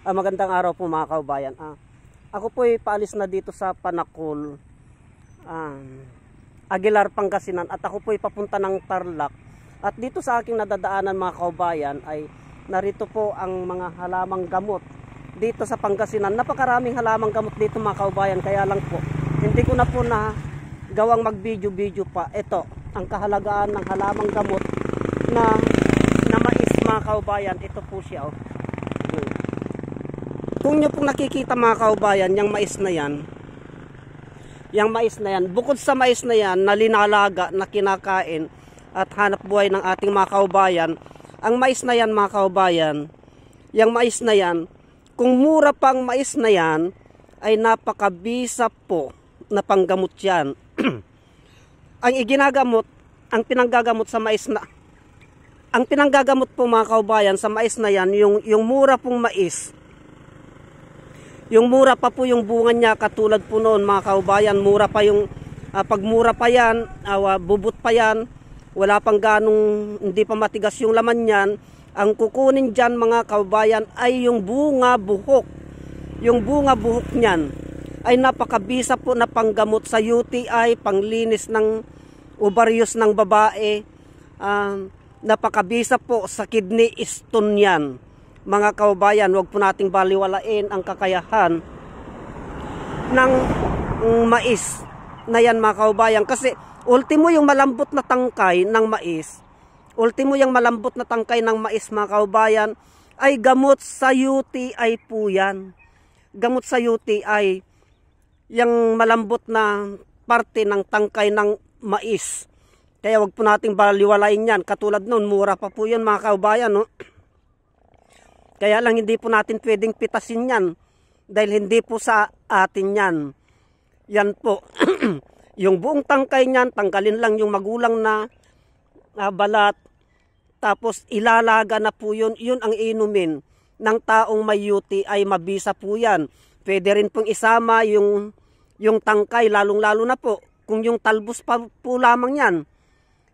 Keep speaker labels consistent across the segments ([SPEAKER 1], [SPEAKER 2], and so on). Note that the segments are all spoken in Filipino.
[SPEAKER 1] Magandang araw po mga kaubayan. Ako po ay paalis na dito sa Panakol, Aguilar, Pangasinan, at ako po ay papunta ng Tarlac. At dito sa aking nadadaanan mga kaubayan ay narito po ang mga halamang gamot dito sa Pangasinan. Napakaraming halamang gamot dito mga kaubayan, kaya lang po hindi ko na po na gawang mag-video pa. Ito ang kahalagaan ng halamang gamot na mais mga kaubayan. Ito po siya. Kung nyo pong nakikita mga kaubayan, yung mais na yan, bukod sa mais na yan na linalaga, na kinakain at hanap buhay ng ating mga kaubayan, ang mais na yan mga kaubayan, yung mais na yan, kung mura pang mais na yan, ay napakabisa po na panggamot yan. Ang iginagamot, ang pinanggagamot sa mais na, ang pinanggagamot po mga kaubayan sa mais na yan, yung mura pong mais, yung mura pa po yung bunga niya, katulad po noon mga kaubayan, mura pa yung, pag mura pa yan, bubot pa yan, wala pang ganong, hindi pa matigas yung laman niyan, ang kukunin dyan mga kaubayan ay yung bunga buhok. Yung bunga buhok niyan ay napakabisa po na panggamot sa UTI, panglinis ng ovaryos ng babae, napakabisa po sa kidney stone yan. Mga kaubayan, huwag po nating baliwalain ang kakayahan ng mais na yan mga kaubayan. Kasi ultimo yung malambot na tangkay ng mais, mga kaubayan, ay gamot sa UTI po yan. Gamot sa UTI, yung malambot na parte ng tangkay ng mais. Kaya huwag po nating baliwalain yan. Katulad noon, mura pa po yun mga kaubayan, no? Kaya lang hindi po natin pwedeng pitasin yan dahil hindi po sa atin yan. Yan po. Yung buong tangkay niyan, tanggalin lang yung magulang na balat. Tapos ilalaga na po yun. Yun ang inumin ng taong may UTI, mabisa po yan. Pwede rin pong isama yung tangkay, lalong-lalo na po kung yung talbos pa po lamang yan.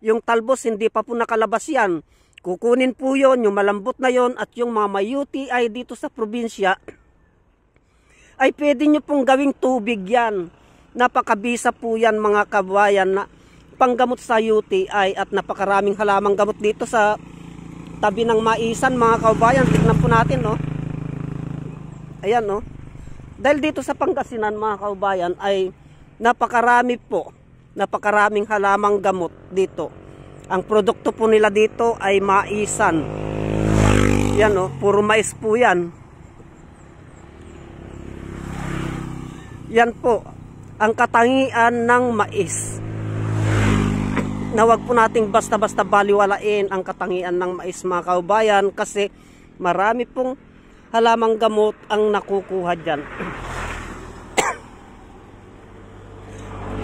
[SPEAKER 1] Yung talbos hindi pa po nakalabas yan. Kukunin po yon, yung malambot na yon, at yung mga may UTI dito sa probinsya, ay pwede nyo pong gawing tubig yan. Napakabisa po yan mga kabayan na panggamot sa UTI, at napakaraming halamang gamot dito sa tabi ng maisan mga kabayan. Tignan po natin, no? Ayan, no? Dahil dito sa Pangasinan mga kabayan ay napakaraming halamang gamot dito. Ang produkto po nila dito ay maisan. Yan, oh, puro mais po yan. Yan po ang katangian ng mais. Na wag po nating basta-basta baliwalain ang katangian ng mais mga kaubayan, kasi marami pong halamang gamot ang nakukuha dyan.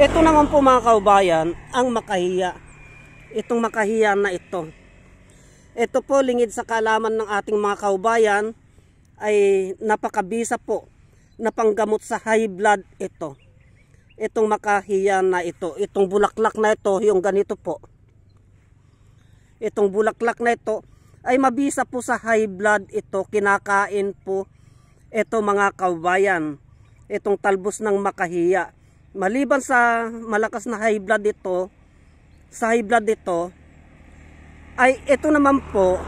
[SPEAKER 1] Ito naman po mga kaubayan, ang makahiya. Itong makahiya na ito. Ito po, lingid sa kaalaman ng ating mga kaubayan, ay napakabisa po na panggamot sa high blood ito. Itong makahiya na ito. Itong bulaklak na ito, yung ganito po. Itong bulaklak na ito ay mabisa po sa high blood ito. Kinakain po ito mga kaubayan. Itong talbos ng makahiya. Maliban sa malakas na high blood ito, ay ito naman po,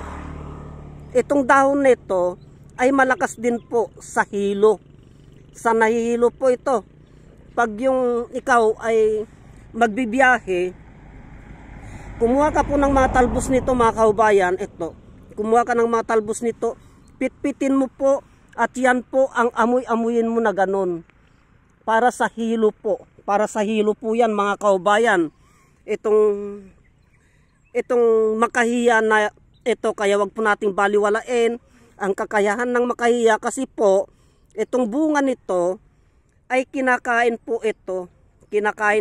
[SPEAKER 1] itong dahon nito ay malakas din po sa hilo. Sa nahihilo po ito. Pag yung ikaw ay magbibiyahe, kumuha ka po ng mga talbos nito mga kaubayan, ito. Kumuha ka ng mga talbos nito, pitpitin mo po, at yan po ang amoy-amoyin mo na ganon. Para sa hilo po. Para sa hilo po yan mga kaubayan. Itong makahiya na ito, kaya wag po nating baliwalain ang kakayahan ng makahiya, kasi po itong bunga nito ay kinakain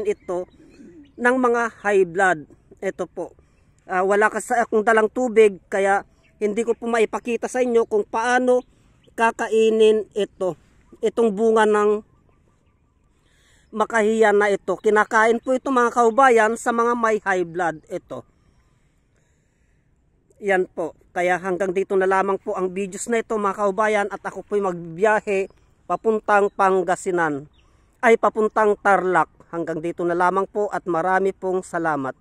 [SPEAKER 1] ito ng mga high blood. Ito po, wala kasi akong dalang tubig, kaya hindi ko po maipakita sa inyo kung paano kakainin itong bunga ng makahiya na ito. Kinakain po ito mga kaubayan sa mga may high blood. Ito. Yan po. Kaya hanggang dito na lamang po ang videos na ito mga kaubayan, at ako po'y magbiyahe papuntang Pangasinan, ay papuntang Tarlac. Hanggang dito na lamang po at marami pong salamat.